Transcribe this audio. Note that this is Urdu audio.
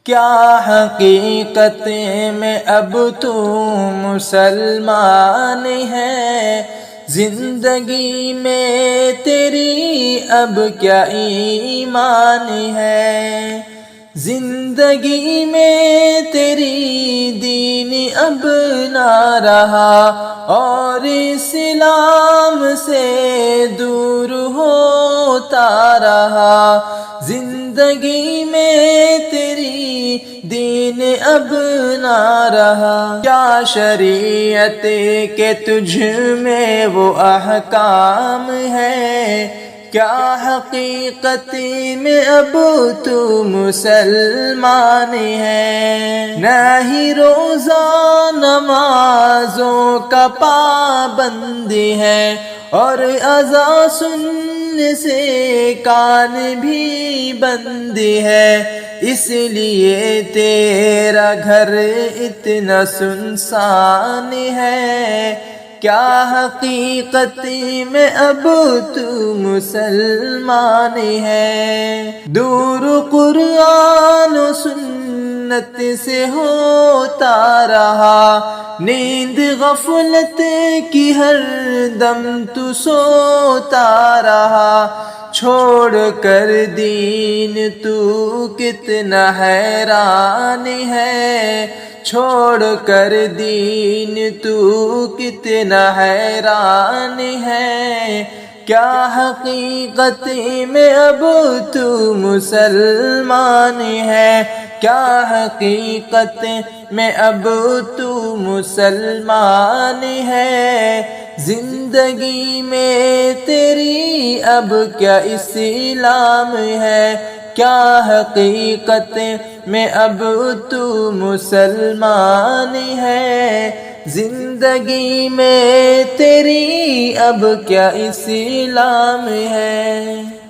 کیا حقیقت میں اب تو مسلمان ہے؟ زندگی میں تیری اب کیا ایمان ہے؟ زندگی میں تیری دین اب نہ رہا اور اسلام سے دور ہوتا رہا۔ زندگی میں تیری دین اب نہ رہا۔ کیا شریعت کے تجھ میں وہ احکام ہے؟ کیا حقیقت میں اب تو مسلمان ہے؟ نہیں روزہ نمازوں کا پابند ہے اور اذان سننے سے کان بھی بند ہے، اس لیے تیرا گھر اتنا سنسان ہے۔ کیا حقیقت میں اب تو مسلمان ہے؟ دور قرآن و سنت سے ہوتا رہا، نیند غفلت کی ہر دم تو سوتا رہا۔ چھوڑ کر دین تو کتنا حیران ہے، چھوڑ کر دین تو کتنا حیران ہے۔ کیا حقیقت میں اب تو مسلمان ہے؟ کیا حقیقت میں اب تو مسلمان ہے؟ زندگی میں تیری اب کیا اسلام ہے؟ کیا حقیقت میں اب تو مسلمان ہے؟ زندگی میں تیری اب کیا اسلام ہے؟